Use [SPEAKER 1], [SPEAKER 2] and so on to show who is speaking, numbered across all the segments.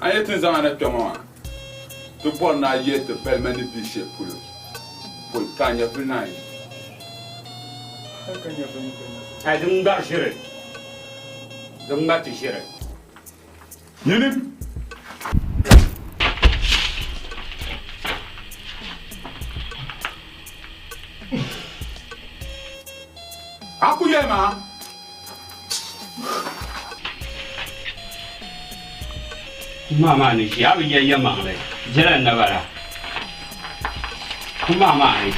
[SPEAKER 1] Ayet zana kama to bon na yet pelmani bishe pulo pul kanya punai kanya punai
[SPEAKER 2] ay dum dar shire dum ngati shire
[SPEAKER 1] yini akuyema
[SPEAKER 2] mama ni ya bi ya mangle jira na bara mama ni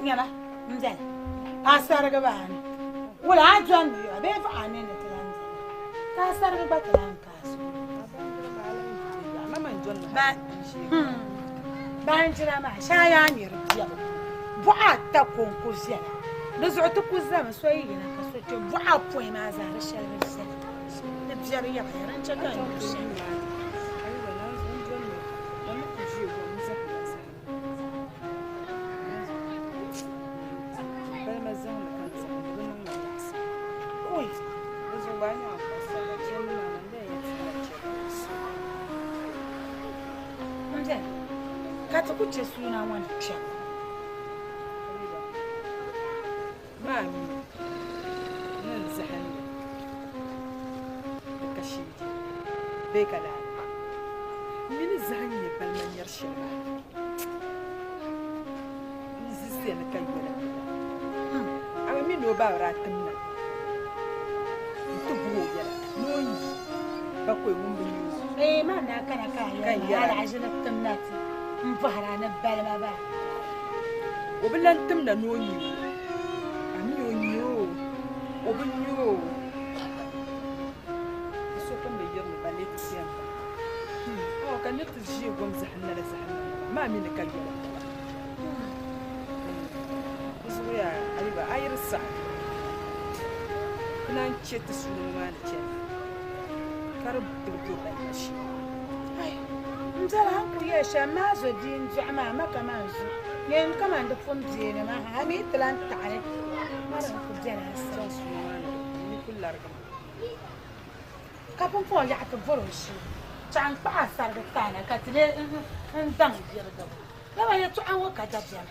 [SPEAKER 3] nyala mzal asarga bani wala ajan biyo be fa anen talan ka sarga batalan kasu ba ban jira ma shaya ni rubiya bu'a ta konkusiya da zuwa kuzama soyina ka soke bu'a point ma za ra shalbar sai da biyar ya bayaran ta kan shi Kata kuce suna wani can.
[SPEAKER 4] Mami, nan zahani da kashi bai kada. Mini zahani ne balmanyar shirma. Ni ziste na kan gida. Amma min no ba ratin nan. Mutu buwo yana, noyi bakwai wumbin yi.
[SPEAKER 3] Ma na kana kan yara ajinar tamnati. مفهرة نبال ما با
[SPEAKER 4] وبلا نتمنى نونيو أميونيو وبنيو السوق مبيض باليت سيان كان نتجي ومزحنا لزحنا ما مين كلمة بزويا أيوة أير الساعة كنا نشيت السلم ما نشيت كرب تبدو بالمشي
[SPEAKER 3] مزال هنكو يا ما زدين زعما ما كمان زو ين كمان دفن زين ما همي تلان تعرف ما رأيك زين هالساس
[SPEAKER 4] من كل رقم
[SPEAKER 3] كابون فوق يعطي فروشي كان بعد صار بتاعنا كتلي ندم يرقب لما يتعاون كذا جمع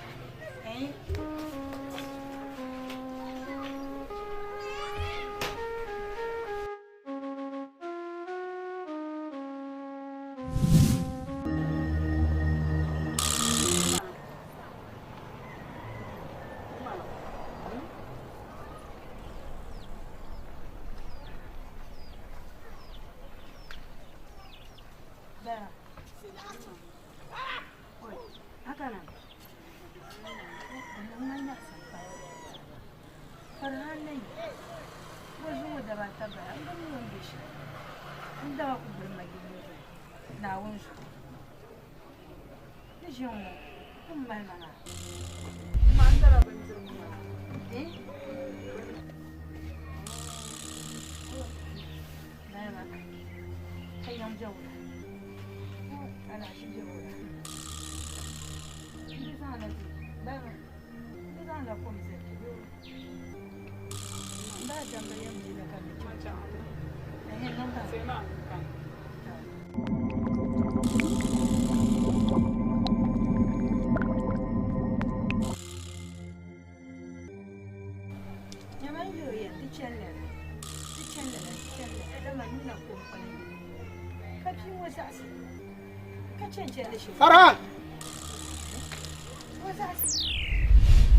[SPEAKER 5] فرحان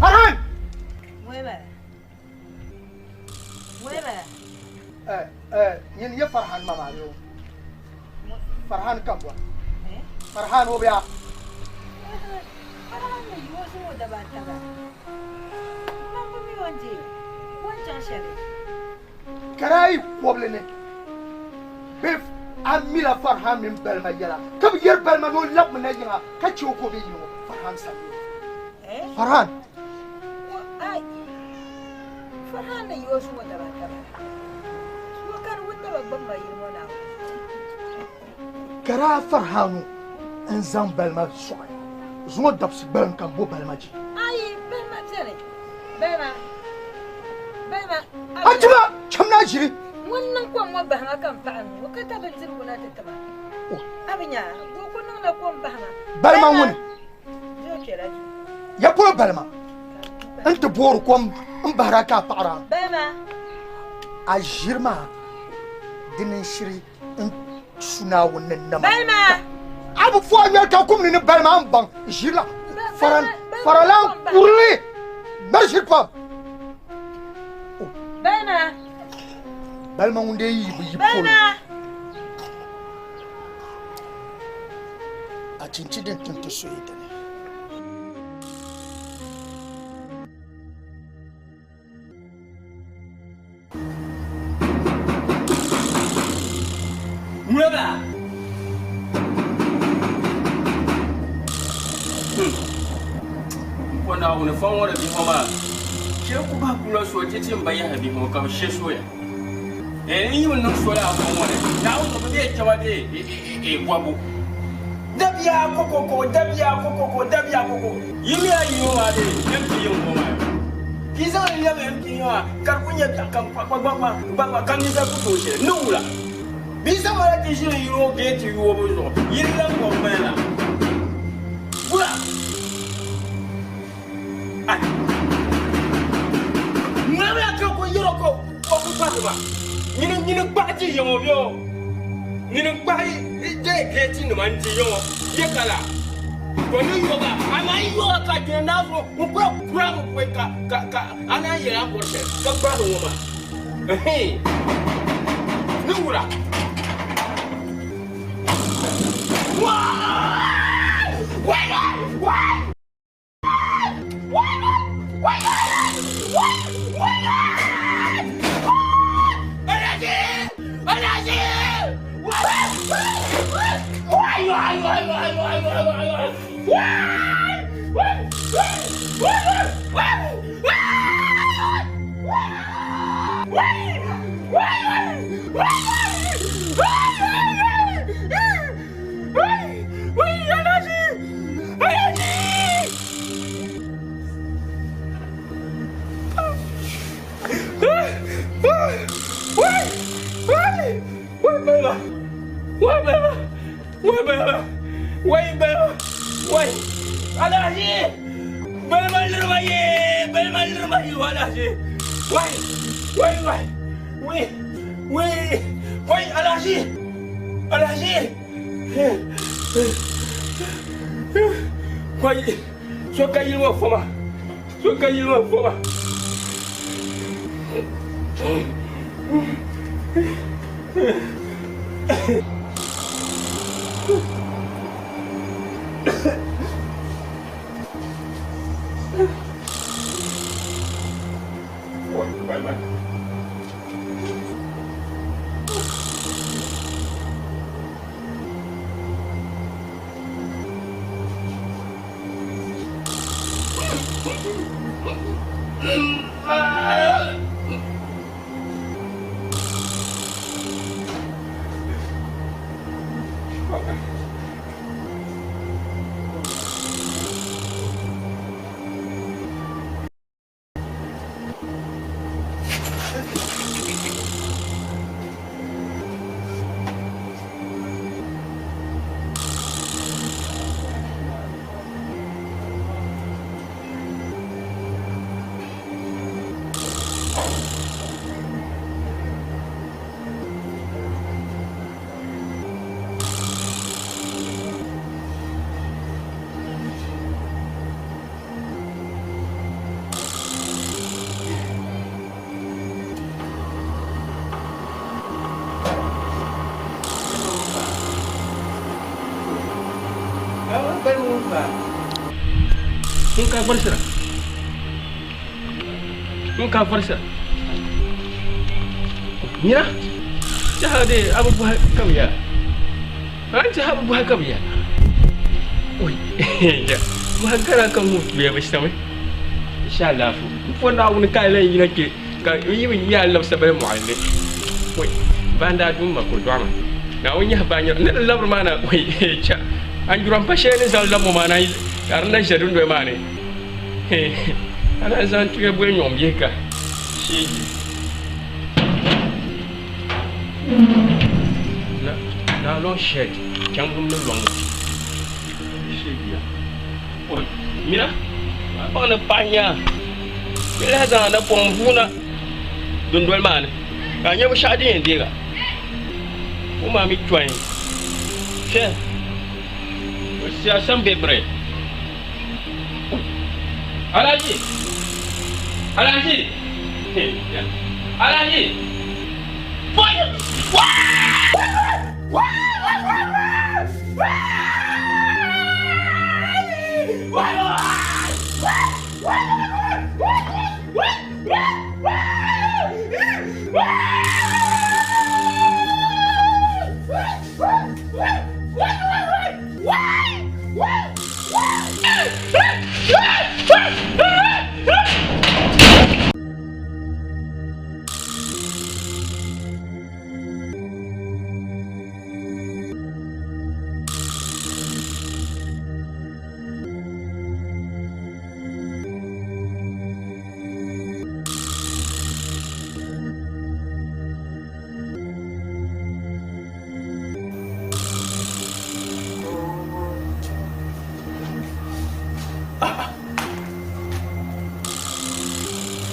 [SPEAKER 5] فرحان
[SPEAKER 3] وين بقى وين بقى
[SPEAKER 5] ين فرحان ما معلوم فرحان كم بقى فرحان هو بيع
[SPEAKER 3] فرحان يوسف وده بعد تبع ما بمي وانتي وين جان شري
[SPEAKER 5] كراي قبلني بيف أميلا فرحان من بالما يلا كم ير بالما نقول لب من نجيها كتشوكو بيجنو فرحان سامي فرحان
[SPEAKER 4] أي فرحان يوسف وتبع وكان وتبع بما يرمونا
[SPEAKER 5] كرا فرحانو إنسان بالما شوي زود دبس بالما كان بو بالما جي
[SPEAKER 4] أي بالما تاني بالما
[SPEAKER 5] أجمع كم ناجري
[SPEAKER 4] wannan kwan wa bahama kan fa'an wa ka taban zirguna ta taba abinya go kunun na kwan bahama
[SPEAKER 5] balma woni
[SPEAKER 4] jo keraji
[SPEAKER 5] ya polo balma anta bor kom baraka para
[SPEAKER 4] bama
[SPEAKER 5] ajirma dinin shiri in suna wannan nama
[SPEAKER 4] balma
[SPEAKER 5] abu fo ya ka kum ni balma an ban jira faralan kurli marshir pam
[SPEAKER 4] bama
[SPEAKER 5] balma wunde yi polo a cinci din tuntu so ita ne
[SPEAKER 2] Muraba wanda wani fawon da biho ma ke ku ba kula so titin bayan biho ka she soya yi wannan soya a kan wani na wuce ba zai cewa dai gwabo dabiya koko yi mi ayi yo ma dai yanki yin goma ki zan yi yaga yanki yo karkunya kan ba kan ni za ku to she nura bisa mara ki shi yo gate yo bo zo yin lan ko mena bura ai ngame akoko yoro ko ku pa ba Nini baji yo yo. Nini baji je geti no manji yo. Ye kala. Ko ni yo ga ama yo ka je na fro. Ko kura ko ka ana ye ra ko se. Ka ba do ma. Eh. Ni wura. Wa! Mira, jadi apa buat kau ya? Aja apa buat kau ya? Oi, ya, buat kamu biar bersama. Insyaallah, pun nak kau lagi lagi. Kau ini ya Allah sebab muallim. Oi, banda tu makul doa. Nah, ini banyak. Ni Allah bermana? Oi, cak. Anjuran pasien ni Allah bermana? Karena jadun dua mana? Anak zan tu yang boleh nyom je kah? Si. Nah, lo shed, jangan belum long. Si dia. Oh, mira, apa nak panya? Bila zan ada pembunuh, dundul mana? Kanya bersadi yang dia. Umami cuai. Shed. Siasam bebre. Alaji. Alaji. Alaji.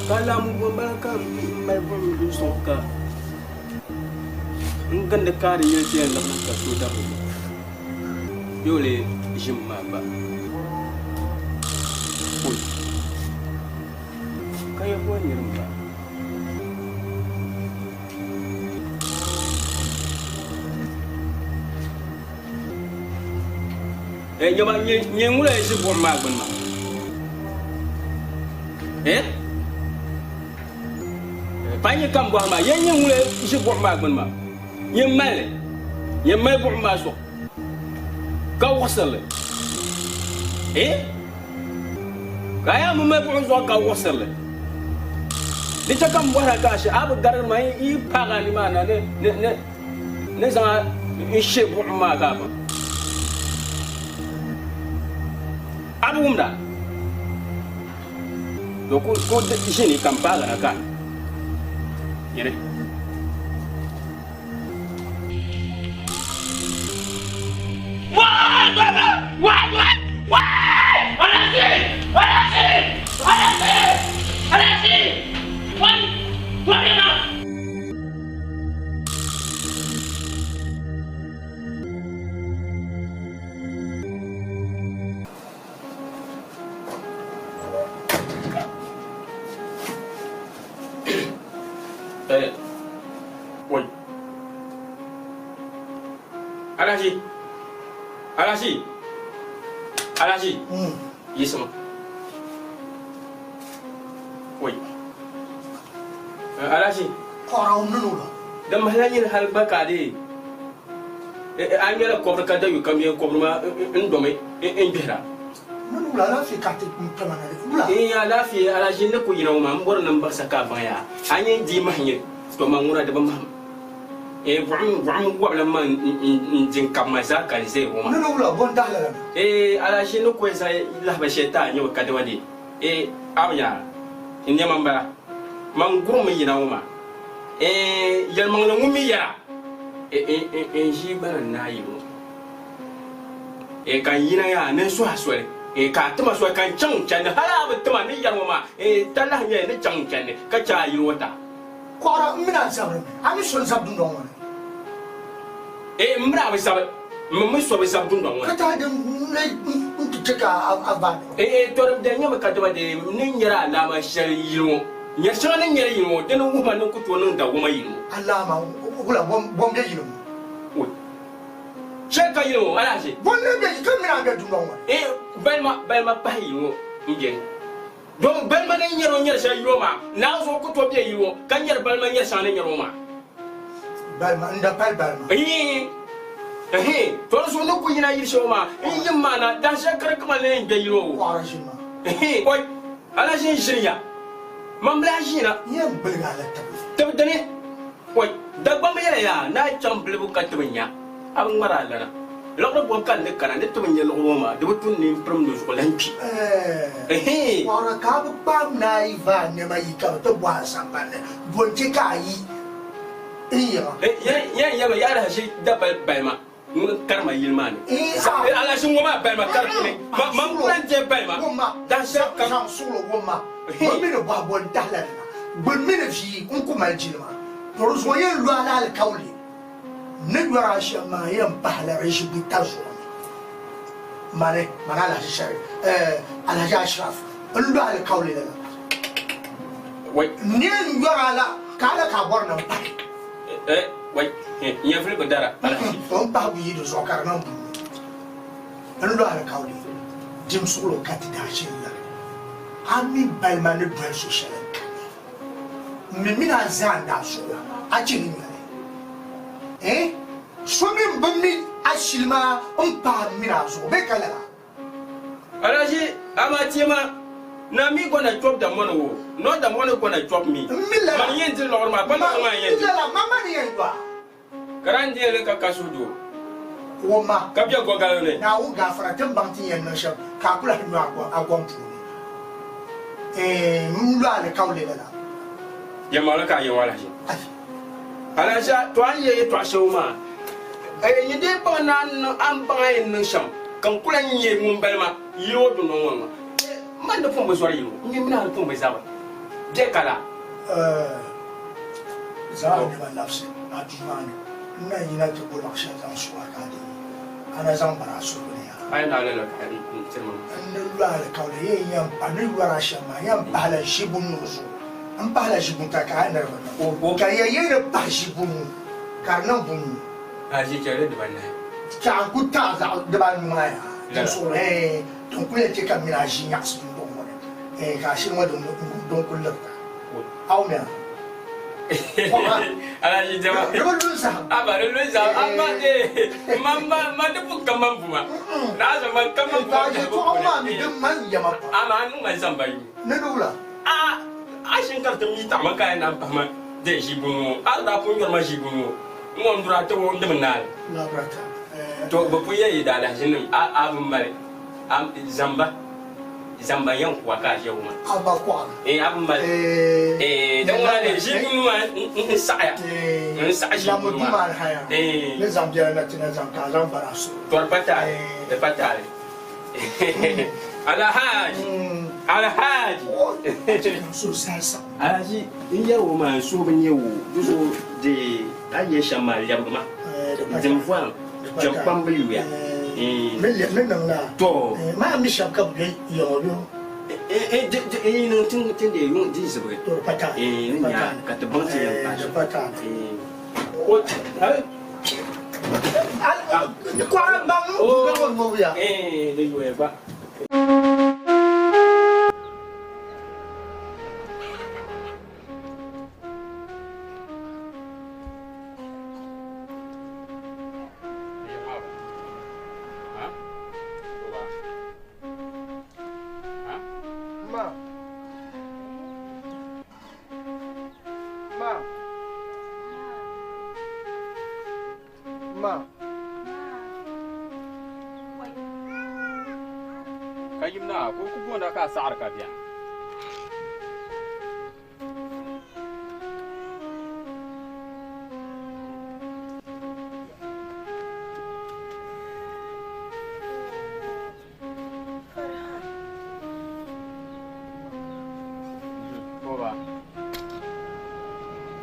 [SPEAKER 2] Kalau membaca Bible suka, enggan dekat dia je dalam sudah. Yole jemma ba. Oi. Kayak buat ni rumah. Nyaman ni mulai sebut mak benar. Banyak kan buah mak, yang mulai isi buah mak benar, yang mal buah masuk, kau wasal, kaya memang buah masuk kau wasal, dia cakap buah rakas, apa garam mai, i pagar di mana, ne sangat isi buah mak apa, apa benda, doku di sini kan pagar rakas. Ini. Wah! Anasi! Wah! Woi. Alaji. Yes semua. Woi. Alaji.
[SPEAKER 5] Korang nunu lah.
[SPEAKER 2] Dan mahalnya hal bakade. Angela kobra kada yu kami kobra endome endera.
[SPEAKER 5] Nunu lah lah si katik mana ada.
[SPEAKER 2] Iya lah si alaji ne ku yina ma mbor nambak sakaba ya. Hanya di mahnya. To mangura da bam. Buang wala man jingkam masa kan se uma.
[SPEAKER 5] Nunu lah bondah lah.
[SPEAKER 2] Alaji ne ku sai lah ba sheta nyo kada wadi. Awnya. Ini mamba. Mangur mi yina uma. Yal mangna ngumi ya. Jiba na yiwo. Kan yina ya ne so aswele. Ka tuma so kan chang chan hala ba tuma ni yar uma. Talah nya ne chang chan ka cha yiwo ta.
[SPEAKER 5] Korang mina sabar. Ami son sab dun dong.
[SPEAKER 2] Mra ba sab. Mmu so ba sab dun dong.
[SPEAKER 5] Kata ada ne untuk ceka aban.
[SPEAKER 2] Toram da nya ka tuma de ni nyara na ma shal yiwo. Nya shana ne nyara yiwo de no uma no ku to no da uma yiwo.
[SPEAKER 5] Allah ma ula bom dia yiwo.
[SPEAKER 2] Cheka yiwo alaji.
[SPEAKER 5] Bom dia kan mina ada dun dong.
[SPEAKER 2] Belma pa yiwo ngen. Donc belma ne nyaro nyar sa yiwo ma. Na so ku to be yiwo kan nyar belma nyar sa ne nyaro ma.
[SPEAKER 5] بالما عند بالما
[SPEAKER 2] تقول شو نقول هنا يشوف ما يجمعنا ده شكر كمان لين جيرو
[SPEAKER 5] وارجما
[SPEAKER 2] كوي أنا شيء شريا ما بلاجينا
[SPEAKER 5] يم بلغالة
[SPEAKER 2] تبدني كوي دبا ميلا يا ناي تشامبل بوكاتمنيا أبغى مرا لنا لو بوكان نكنا نتمنى لغوما دبتون نيمبرم نوزكو لانشي
[SPEAKER 5] وارا كاب بام نايفا نما يكاب تبوا سامبان بونتي كاي
[SPEAKER 2] يا ده شيء دبا بالما كرما يلماني على شو ما بالما كرما ما بلانجي بالما ده شيء
[SPEAKER 5] كان سولو وما بمن بابون دهلنا بمن في كونكم الجلما ترزوين لو على الكولي ندور ما ينبح لعيش بالتزوم مالك ما على الشريف على جا أشرف اللو على الكولي لنا نين يرى على كذا كابورنا بحي
[SPEAKER 2] وي يفرق بدارا
[SPEAKER 5] فهم بحبوا يدو زوكارنا اللو على الكولي جيم سولو كاتي داشين أمي بالمان البرسو شلك من أزان داشوا أجيني سومين بمي أشيلما أمبا ميرازو بكلا
[SPEAKER 2] أراجي أما تيما نامي كنا جوب دمانو نو دمانو كنا جوب مي
[SPEAKER 5] ملا
[SPEAKER 2] من ينزل لورما بنا ما ينزل
[SPEAKER 5] ملا ماما نيجوا
[SPEAKER 2] كران لك كاسودو
[SPEAKER 5] وما
[SPEAKER 2] كابيا غوغالوني
[SPEAKER 5] ناو غافرا تمبانتي ينشا كاكولا نوا أقوم ملا لكاولي لنا
[SPEAKER 2] يا مالك يا والاجي أراجا تواني تواشوما يدي بنا أم بعين نشام كم كل يوم مبلما يود نوما ما نفهم بزواريو نيم نعرفهم بزاف جكلا
[SPEAKER 5] زاد ما نفسي نادمان نينا تقول أخشى زان سواكادي أنا زان براسولني
[SPEAKER 2] أنا على لك هذه تمام
[SPEAKER 5] نلا لكاولي يم بني وراشة ما يم بحلا شيبون نوزو أم بحلا شيبون تكاين ربنا كايا يين بحشيبون كارنا بونو
[SPEAKER 2] هذه كذا دبنا
[SPEAKER 5] كان كنت تعزع دبان مايا تسول دونك كل تيكا ميناجي ياكس دون كاشين ما دون كل لقطة أو ميا
[SPEAKER 2] على شيء جماعة
[SPEAKER 5] لولوسا
[SPEAKER 2] أبا لولوسا أما ما تبغى كمان بوما لازم ما كمان
[SPEAKER 5] باجي تو أما ميدم من يما
[SPEAKER 2] أما أنو ما يسمى
[SPEAKER 5] ندولا
[SPEAKER 2] عشان كرتم يتعمل كائن أبهما ده شيبونو أنا أقول يوم ما شيبونو مم دراتو دمنال
[SPEAKER 5] لا برتا
[SPEAKER 2] تو بقولي يدا له جنوم أبو مالي zamba yang kuaka jauhma
[SPEAKER 5] أبا قوان
[SPEAKER 2] أبو مالي دعوانا ده شيبونو نسايا
[SPEAKER 5] لا مدوما الحياة نظام ديالنا تنظام كازام براسو
[SPEAKER 2] توربتالي تفتالي على حاج
[SPEAKER 5] سوساسا
[SPEAKER 2] alaji inyawo ma so banyewo duso de aye shamal yamma dem voile jam pambu ya
[SPEAKER 5] من لا
[SPEAKER 2] to
[SPEAKER 5] ما مش كاب يو
[SPEAKER 2] no tin de yon di sabre
[SPEAKER 5] تو باتا
[SPEAKER 2] nya kat banti yang pas
[SPEAKER 5] باتا
[SPEAKER 2] o
[SPEAKER 5] كوان بان كوان مويا
[SPEAKER 2] de yoe ba kayimna ko ku bonda ka sa'ar ka biya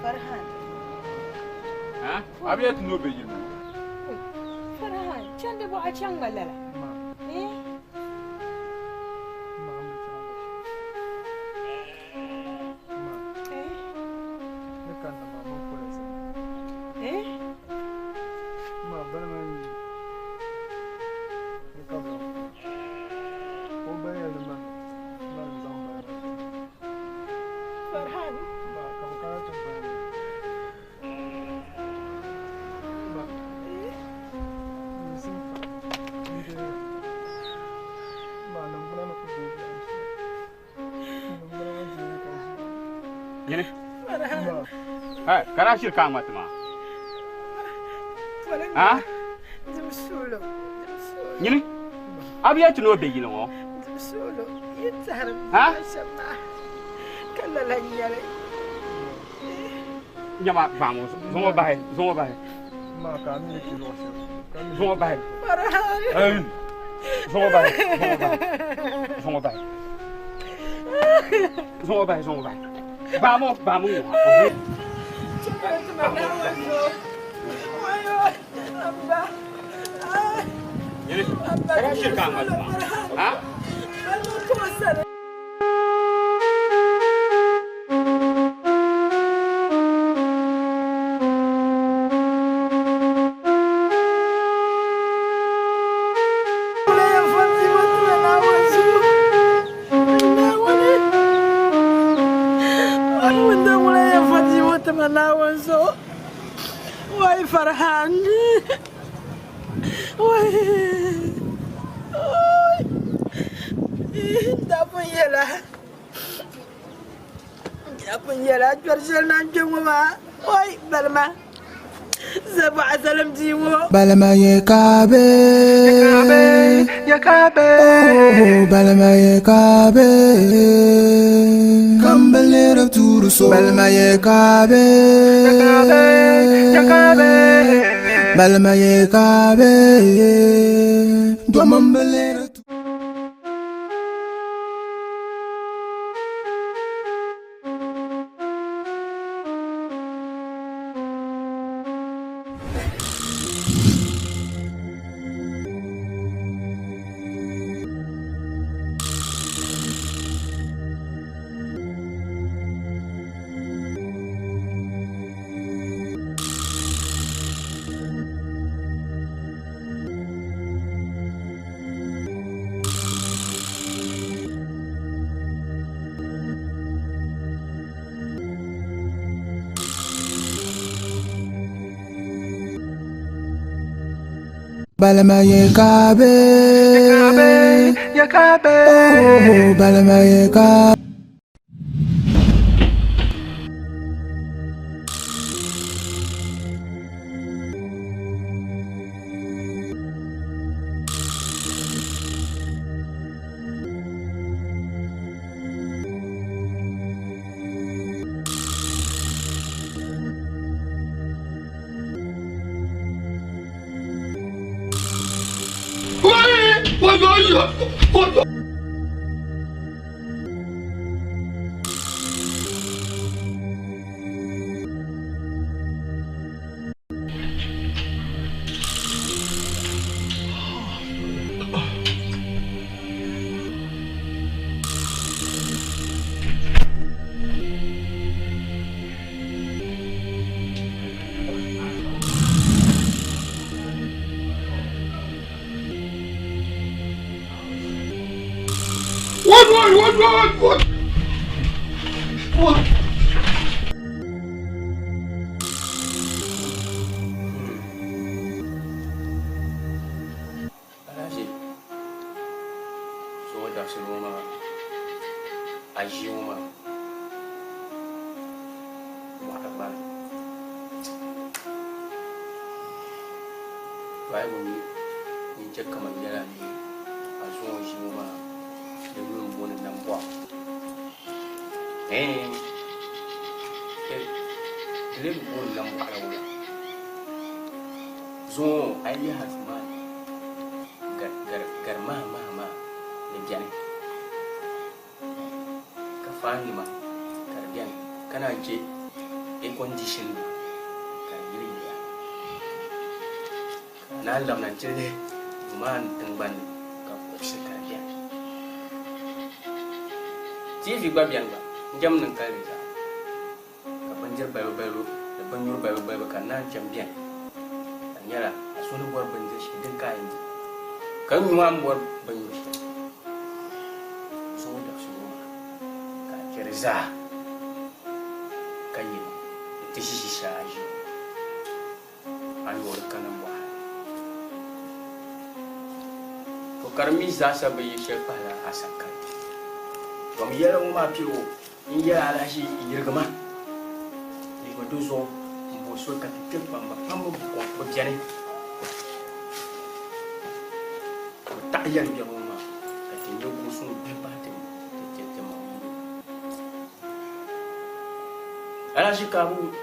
[SPEAKER 3] فرحان
[SPEAKER 1] ها أبيت نوبي جنو
[SPEAKER 3] فرحان كان دبوا عشان ولا لا إيه
[SPEAKER 2] Yini? Hai, kana shirka mata ma. Ha? Yini? Abiya tuno be yini wo. Ha? Nyama vamos, zongo bahe. Ma ka mi ki lo shi. Zongo bahe. Eh. Zongo bahe. Vamos. Yini? Kana shirka mata ma. Ha?
[SPEAKER 6] Wai Farhan. Wai. Da pun yela jual nan jengwa. Wai Balma. Zaba asalam jiwo.
[SPEAKER 7] Balma ye kabe. Oh, Balma ye kabe. Kambalera turuso. Balma ye kabe. Balma ye kabe. Domambalera. Balma ye kabe. Oh, Balma ye kabe.
[SPEAKER 2] What? Alaji, so da su noma a ji noma ba bai mun ni je kamar yara ne a zuwa ji noma da wurin bonin nan ba Lem pun lam kalau zo ayah hasma gar ma lejan kafan lima kardian kana je condition kari ya na lam nan cire man tengban ka kursi kardian TV babian ba jam nan kari banjir bayo da banyo bayo kana champion anyara asunu bor banjir shi din kai kan mu am bor banyo shi so da su ka kirza kai tishi shi shaji an wor kana ba karmi zasa bai shi fara asaka to mi yara ma piwo in ya ala shi yirgama ni ko dozo bo so ka tipa ma pamu ko jani ta yar ya ma ka tinyo ko sun bi ba te te ma ala shi ka bu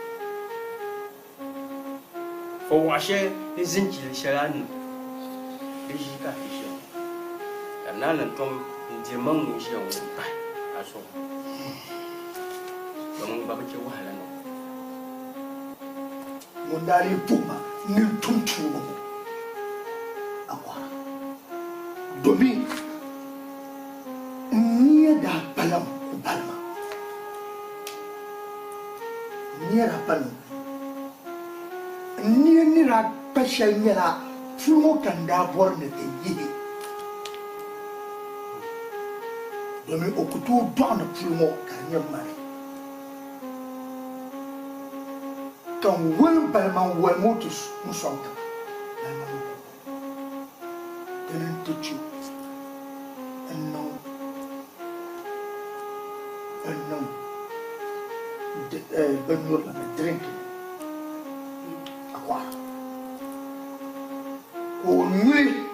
[SPEAKER 2] fo washe ni zinci sharani shi ka shi kana nan ton je man mu shi on ba aso don ba ke wahala no
[SPEAKER 5] mun dali puma ni tuntu akwa domin ni da balam balma ni ra balam ni ra pasha ni ra fumo kan da bor ne te yi domin okutu don fumo kan yi mare kan wel balman wel motus musonta balman tenen tuchu enno de benur la drink akwa ko nui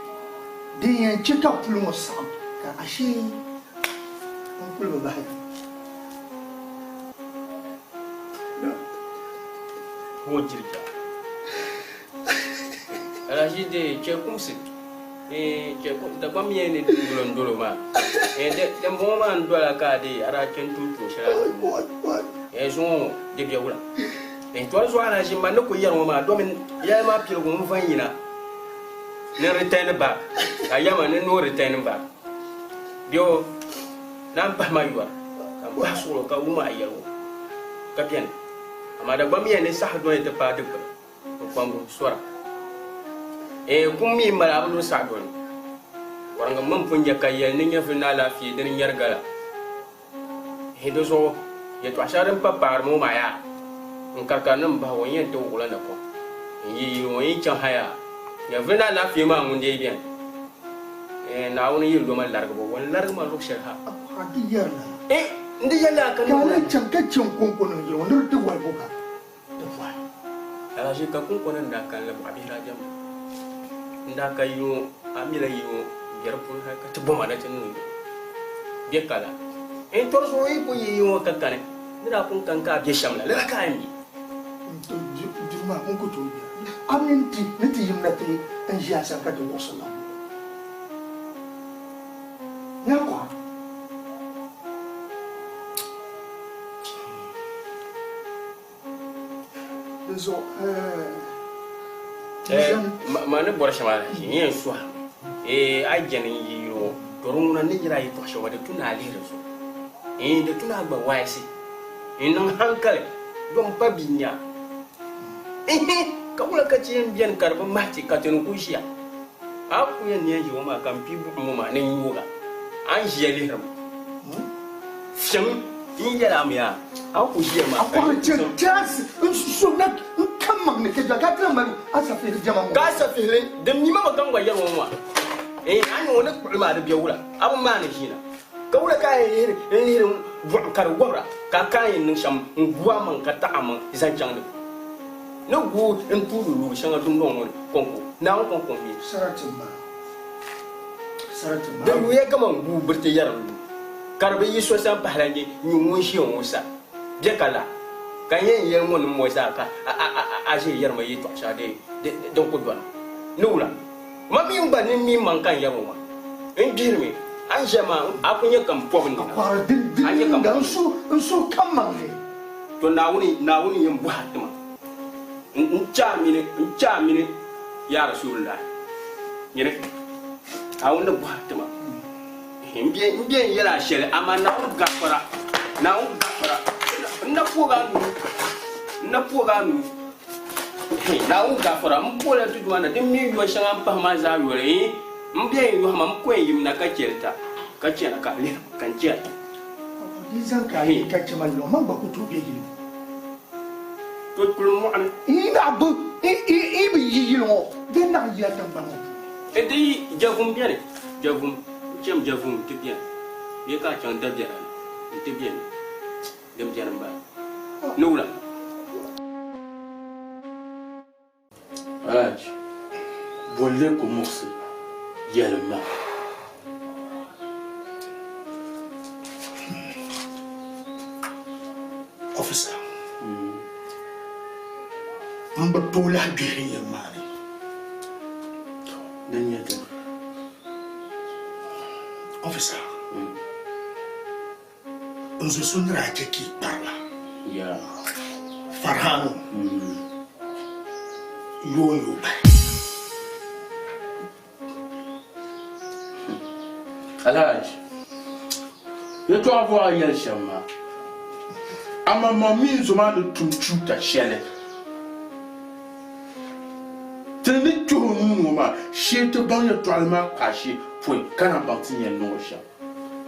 [SPEAKER 5] de yan chika plumo sam ka ashi on plumo ba
[SPEAKER 2] ho jirja ala shi de che kumsi che ko da bam yene dulon dolo ma de mo ma ndola ka de ara kentum to shara so de biya wula to so ala shi man ko yar ma domin ya ma pil go mu fanyina ne retain ba ayama ne no retain ba bio nan ba ma yuwa kan ba so ka uma ayaro ka pian amada bamiya ne sah do ete pa de ko pambu sora kummi mala abulu sa do waranga mam punja kayel ni nya fina la fi den yargala hedo so ye to asharan pa par mo maya nkaka nan ba wonye to wula na ko yi wonye chan haya ya fina la fi ma mun de bien na woni yir do man larga bo won larga ma lo sher ha
[SPEAKER 5] akiyana
[SPEAKER 2] ndi yalla kan
[SPEAKER 5] kala chankacin kunkunan yau ndur duk wal boka da fa
[SPEAKER 2] ala shi ka kunkunan da kan la abira jam nda kayo amila yo gerpul ha ka tubo mana tin ni be kala en tor so yi ko yi yo ka kane nda kun kan ka be shamla la ka mi
[SPEAKER 5] to juma kun ko to aminti niti yimnati an jiya san ka do sallam ya kwa so
[SPEAKER 2] mana bor shamala yin suwa ajani yiro toruna ni jira yi to shawade tuna lire so de tuna ba waisi nan hankale don babinya kawula kace yin biyan karban mati katun kushiya aku yan ne yi ma kan pibu mu ma nan yuga an jiya lire shin in yara mu ya aku jiya ma
[SPEAKER 5] akwai chance so na kan magne ke ga ka maru asafi jama mu
[SPEAKER 2] ka safi le da ni ma kan ga yarwa mu an woni kulma da biya wura abun ma ne shina ka wura ka yi irin kar gwabra ka kayin nin sham nguwa man ka ta am zan chang no gu en tulu lu shanga dum don woni konko na on konko mi
[SPEAKER 5] saratin ba
[SPEAKER 2] da wuye kama gu burte yaran karbe yi so san palange ni mun shi on sa je kala kan yen yen mon mo sa ka a je yar mai to sha de don ko don nula mami umba ni mi man kan yaro ma en girmi an jama akunya kan pom ni
[SPEAKER 5] akwara din ga so kan magne
[SPEAKER 2] to nawuni yin bu hatima in cha mini ya rasulullah yene awunda bu hatima mbien yela shele ama na gafara na poga nu na gafara mpola tu duana de mi yo shanga pa ma za yore mbien yo ma mkwen yim na ka chelta ka chena ka le kan chen
[SPEAKER 5] dizan ka yi ka chama lo man ba ku to be yi
[SPEAKER 2] to kul mo an
[SPEAKER 5] ina bu bi yi yi lo de na yi ta ba
[SPEAKER 2] e di jagum bien javum chem javum tibien ye ka chan dabjara tibien dem jaramba nula
[SPEAKER 8] Alaj bolle ko moxi yelma
[SPEAKER 5] officer mbatola giri yamani
[SPEAKER 8] danyata
[SPEAKER 5] officer nzo sunra ki parla
[SPEAKER 8] ya
[SPEAKER 5] farhanu yoyo ba
[SPEAKER 8] Alaj ye to avoir yel shama ama mami zoma de tunchu ta shele tene to nu ma shete ban ye to alma kashi foi kana bantinye no sha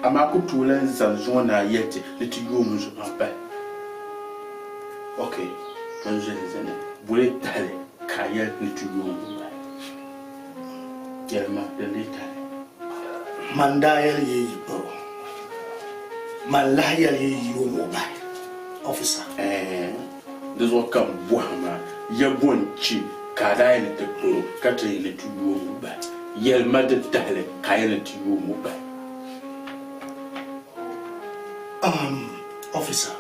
[SPEAKER 8] ama ko to len zanzona yete le ti yo mu zoma ba okay kan je zene bule tale kaya le ti yo mu ba yelma de letale
[SPEAKER 5] mandayal ye bro malayal ye yomo ba officer
[SPEAKER 8] this what come bohama ya bonchi kada ene te pro kata ene tu yomo ba yelma de tale kaya ene tu yomo ba
[SPEAKER 5] officer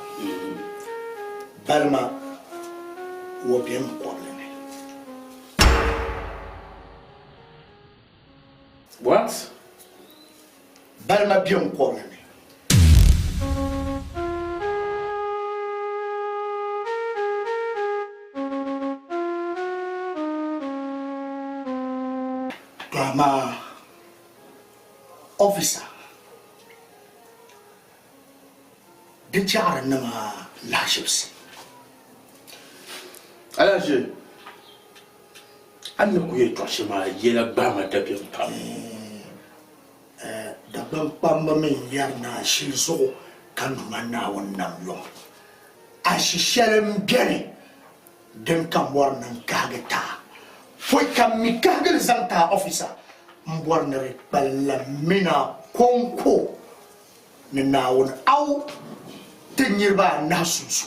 [SPEAKER 5] balma wo bien problème
[SPEAKER 8] what
[SPEAKER 5] balma bien problème Grandma, officer, the jar nama lashes.
[SPEAKER 8] Alaje anna ko yeto shema yela bama tabiam pam
[SPEAKER 5] Da bamba min yarna shi so kan manna wannan yo. A shi shalem gene dem kan warnan kagata. Foi kam mi kagal zanta officer mbornere balla mina konko ni nawon au tenyirba nasusu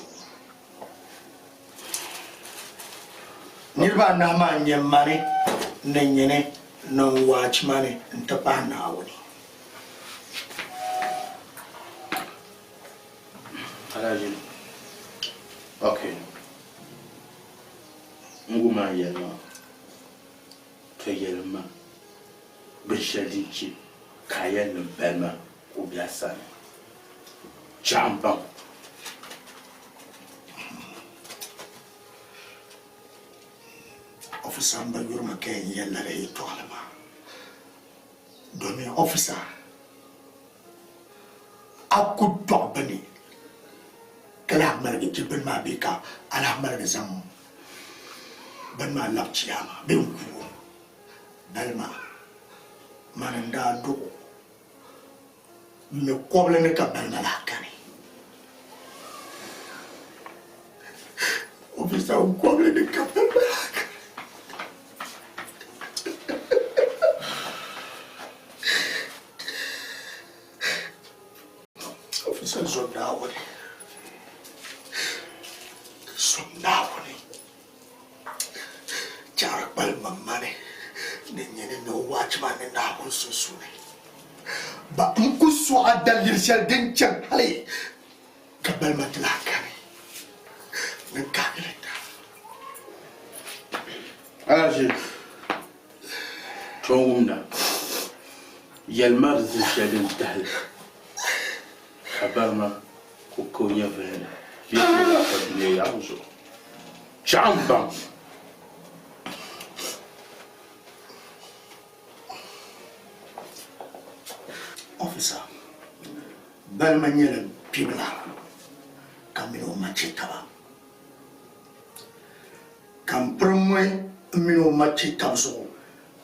[SPEAKER 5] nirba na ma nyemane nenyene no watchmane ntapa nawoni
[SPEAKER 8] alaje okay nguma yela Kayelma Bishadichi Kayen Bema Ubiasan Champa
[SPEAKER 5] officer mba yurma ken yella re to alama domi officer aku to bani kala marga jibin ma bika ala marga zam ban ma lapciyama ben ku dalma mananda do me koble ne ka balma la kani officer koble ne ka balma la kani officer zondawoni jar balma mane nenyene no watchman na ko susune ba mkusu adal yirshal den chan hale kabal matlakani nkageleta
[SPEAKER 8] alaje tongumda yelmar zishadin tahl kabarma kokonya vele yiko la fadile yanzo chamba
[SPEAKER 5] officer balmanyela pibla kamino machitaba kampromwe mino machitabso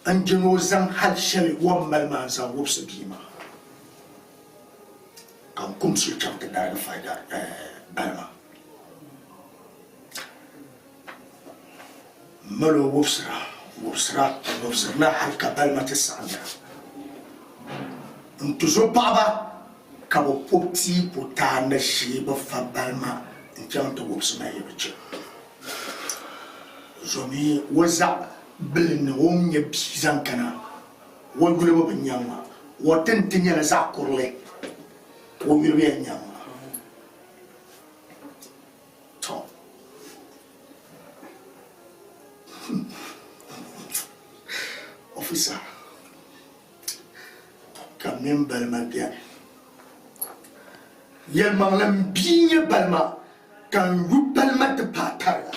[SPEAKER 5] anjino zan halshel wa malmanza wobs bima kam kumsu chapta da faida balma malo wobsra na halka balma tisanda ntuzo paɣaba ka bɛ pobi tii ko taana shee bɛ fa balima n chaŋ ti wubisi na yi bɛ chɛ zomi wo zaɣ bilinni wo nyɛ bii zaŋ kana wo yulibu bɛ nyɛŋa wo tinti nyɛla zaɣ kurili wo yulibu ya nyɛŋa to officer ka min balima biɛni yɛlmaŋli n bii nyɛ balima ka n yu balima ti paai tariga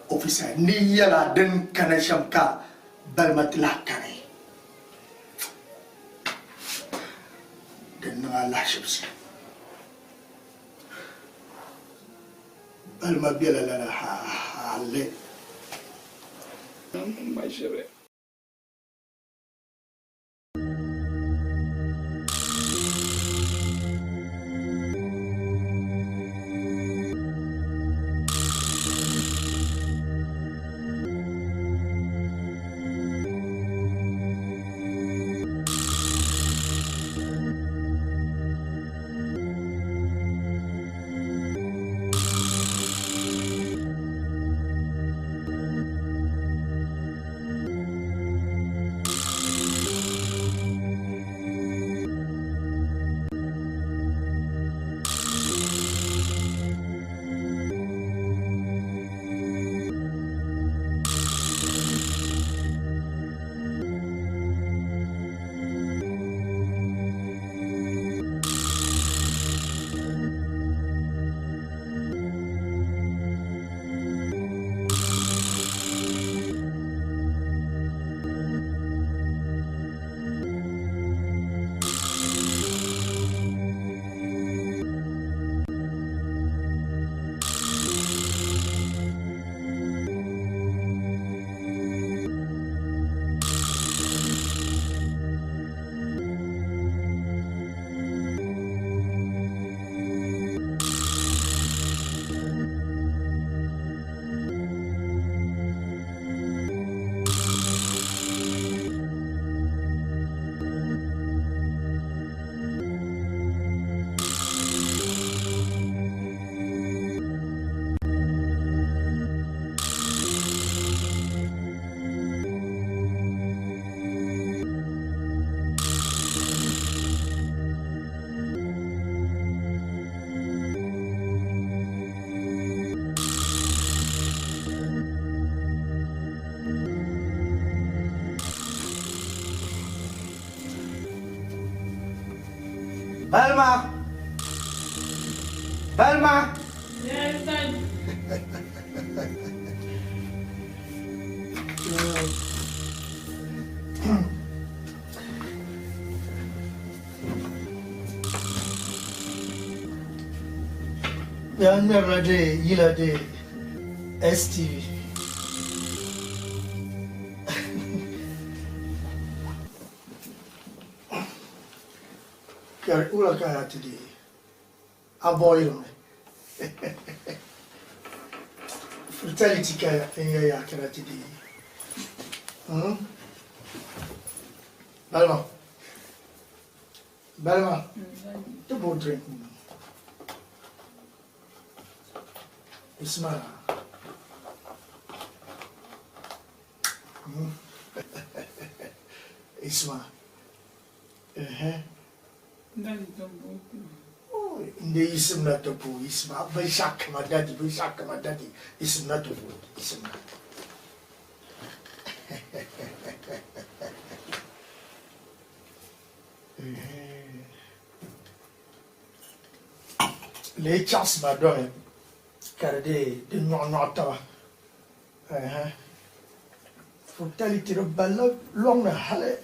[SPEAKER 5] officer ni yɛla din kana shɛm ka balima ti lahi kani din niŋa lahaʒibisi balima biɛla lala haalli Balma! Balma!
[SPEAKER 3] Yes, Daddy.
[SPEAKER 5] I'm never day, you know, the STV. Kaya ula kaya today. Avoid me. Fertility kaya ya kaya today. Balma. Balma. The boat drink. Isma. Isma. Hindi isim na to po, isma. Baysak ma daddy, isim na to po, isim na. Le chas ma dohe, karade de nyonota. Fertility ro balla long na hale.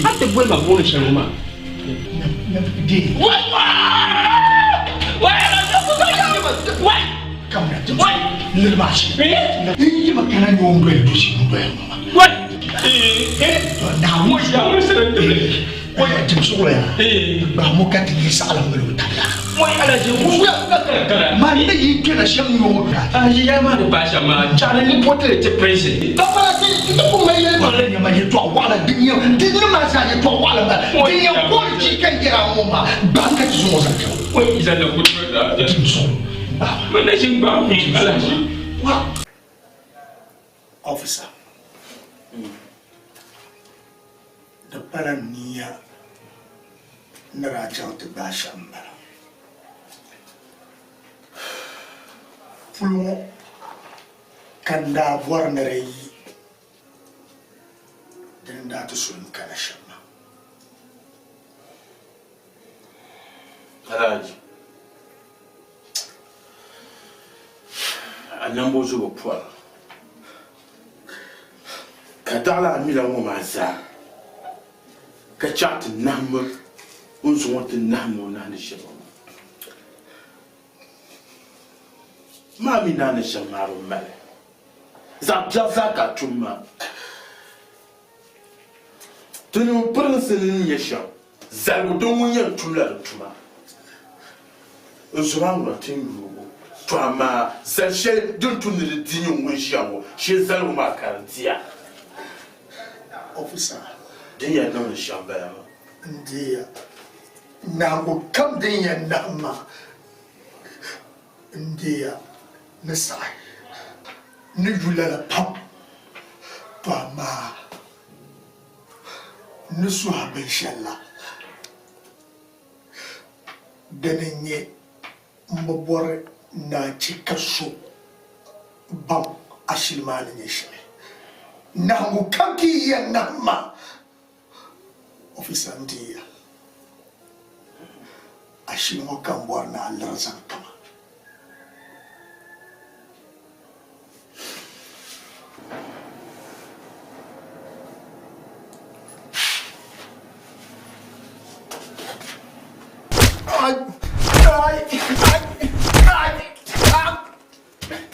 [SPEAKER 2] Hata bwe mabone shaloma.
[SPEAKER 5] Officer, the parania Naraja to Bashamba. Fulmo Kanda Warnere then that is soon Kanashama.
[SPEAKER 8] Alhaji, a number of poor. Kadala mila maza. Kachat number unzo want the namo nani shabo. Mami nani shamaro male. Zabjazaka tuma. Tunu prince in yesha. Zaludonyan tula tuma. Uzwangu tingu. Twama zalshel don't tun the dinyo wishawo. She zaluma karantia.
[SPEAKER 5] Officer,
[SPEAKER 8] Dear no shamba.
[SPEAKER 5] Dear, now come dear Nama. Dear, Messiah, Nujula pump, Pama, Nusua Beshella. Denye Mbore na Chikasu Bam Ashilman Nation. Nangu kaki ya nama Officer ndia Ashimo kambwa na alarazan kama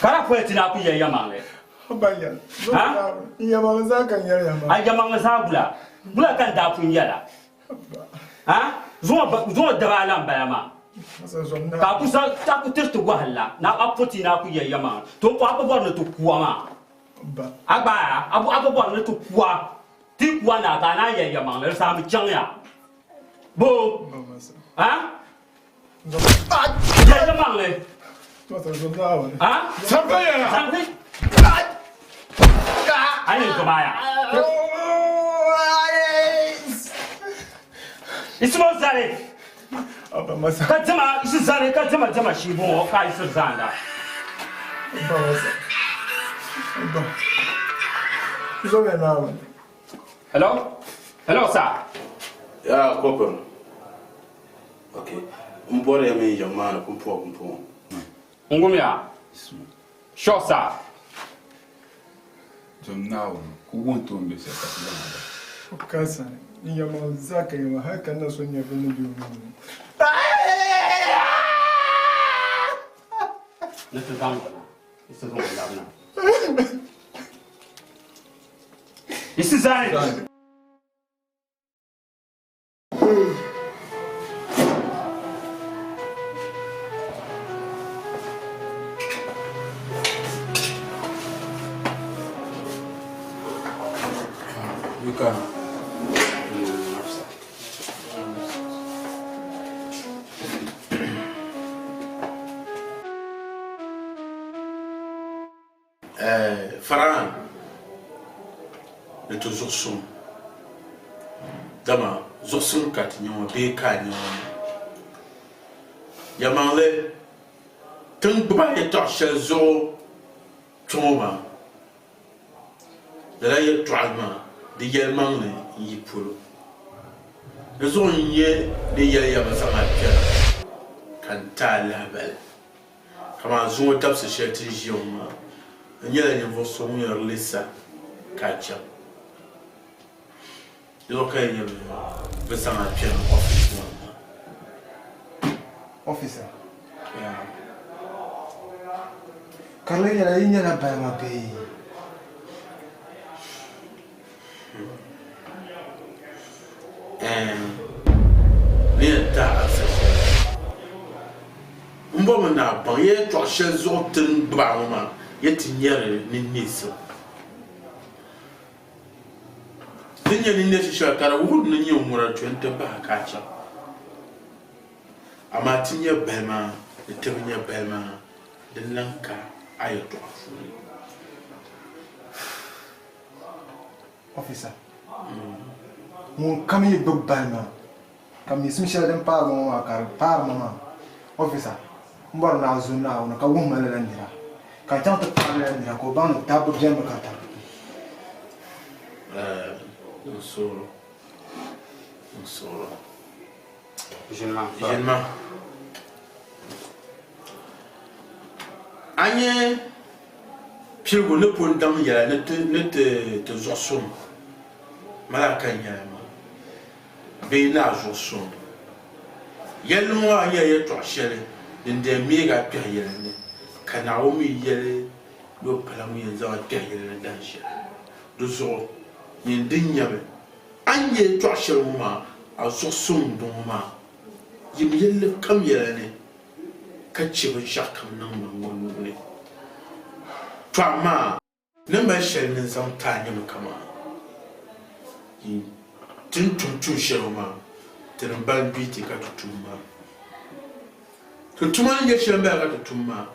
[SPEAKER 2] Kara kweti na kuya yamale.
[SPEAKER 5] Baya. Ha? Yamale zaka yama.
[SPEAKER 2] Ay yamale zabula. Bula kan da kun yala. Ha? Zo da balan bayama. Ka kusa ta ku tirtu gwahalla na apoti na kuya yama. To ko abubuwan na to kuwa ma. Aba abubuwan na to kuwa. Ti kuwa na ga na yamale sa mu janya. Bo. Ha? Ya yamale. Ah?
[SPEAKER 5] Sampai ya?
[SPEAKER 2] Sampai? Ani kemana? Ismo zare.
[SPEAKER 5] Apa masa?
[SPEAKER 2] Kacama isi zare kacama jama shibo ka isi zanda.
[SPEAKER 5] Apa masa? Apa? Iso me na.
[SPEAKER 2] Hello? Hello sir.
[SPEAKER 8] Ya kopon. Okay. Mbore ya me jamana kumpo.
[SPEAKER 2] Ngumya. Sure sir.
[SPEAKER 1] Now, who won't do this?
[SPEAKER 5] Kasa, yama zaka yama haka na so nya bene bi.
[SPEAKER 2] Let's go. It's a This is it.
[SPEAKER 1] You can.
[SPEAKER 8] Faran, le toujours son. Dama, zosun katinyon, bekanyon. Yamanle, tungba etorche zo, choma. De la yetralma, de yelmanle, yipuro. Le zon ye, de yelyamasama pia. Kanta la belle. Kama zon tap se cherti jioma. Nyela ni voso mu yerlisa kacha. Yo kay nyebe besama pia office.
[SPEAKER 9] Officer. Yeah. Karle nyela yinya na ba ma pe.
[SPEAKER 8] Ne ta asa. Mbo na ban ye to shezo tin ba ma yeti nyere ni niso. Tinya ni nesi shakara wud ni nyi umura 20 ba kacha. Ama tinya bema, tinya bema de lanka ayoto afuri.
[SPEAKER 9] Officer. Mon kami bubbalma. Kami sumshal dem pa mo kar par mama. Officer. Mbor na zuna ona ka wumma la ndira. Ka tanta par la ndira ko ban tabu jemba ka ta.
[SPEAKER 8] Solo.
[SPEAKER 2] Gênement.
[SPEAKER 8] Anye piego ne pondam ya ne te zosom. Malaka nyama. Be na zosom. Yelmo anye ye to shere. Dende mega pia yele. Kana omi yele do palamu yenza pia yele dan shere. Do zo yin dinyabe. Anye to shere ma azosum do ma. Yim yele kam yele ne. Kachi ba shakam nan mangon ne. Twama ne ma shere ne zam tanya kama. Yin tin tum shere ma. Tin ban biti ka tutuma. Tutuma nge shere ba ka tutuma.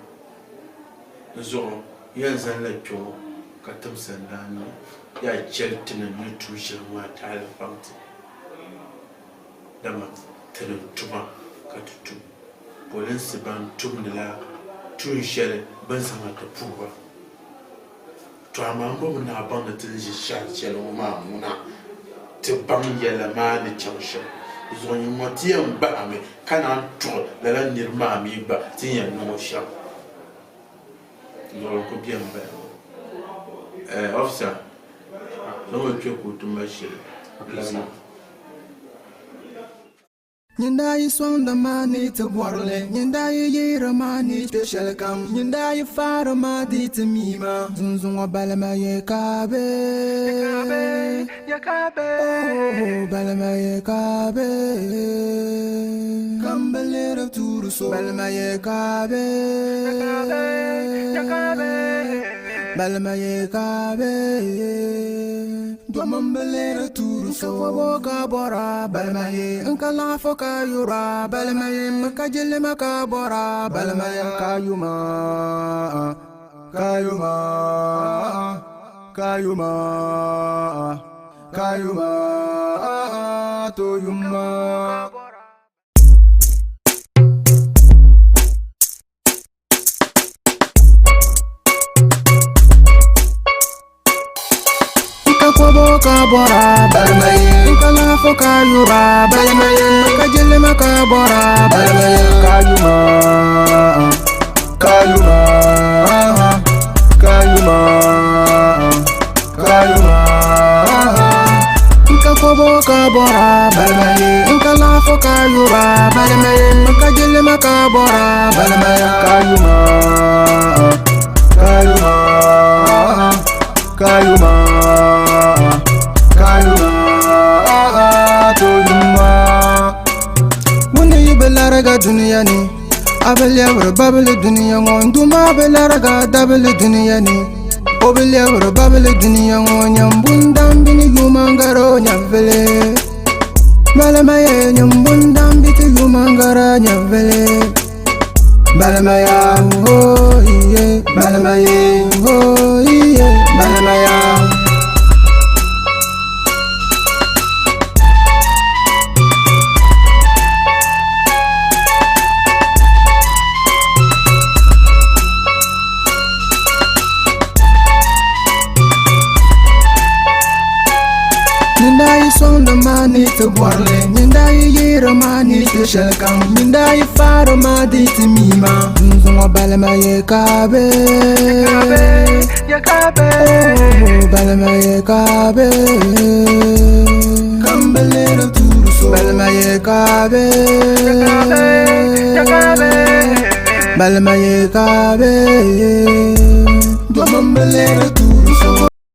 [SPEAKER 8] Zo yanzan la kyo ka tumsan dani ya jeltina ne tu shere ma ta la famti. Dama tin tuma ka tutum. Police ban tum de la tu shere ban sama ta puwa. To amambo na ban da tin shere shere ma muna. Te ban yela ma ni chansha. Zo yi motiyan ba me kana to la la nirma mi ba tin ya no sha. Zo ko bien ba. Officer. No me pio ko to ma shere.
[SPEAKER 7] Nyindai sonda mani te borle, nyindai yira mani te shelkam, nyindai fara madi te mima, zunzunga balama ye kabe, oh balama ye kabe, kambelera turu so, balama ye kabe, balama ye kabe, domambelera turu so, woka bora, balama ye nkala foka. Yura balmaye makajele makabora balmaye kayuma kayuma kayuma kayuma toyuma kabora balmaye nkala foka yura balmaye makajele makabora balmaye kayuma kayuma kayuma kayuma nkakobo kabora balmaye nkala foka yura balmaye makajele makabora balmaye kayuma kayuma kayuma Belaraga dunia ni abelia wara babele dunia ngonduma belaraga dabele dunia ni obelia wara babele dunia ngonyambundam bini yumangaro nyavele balamaya nyambundam biti yumangara nyavele balamaya oh iye balamaya oh iye balamaya Nyindai sonda mani te borle, nyindai yira mani te shelkam, nyindai fara madi te mima, nzunga balama ye kabe, oh balama ye kabe, kambelera turu so, balama ye kabe, balama ye kabe, domambelera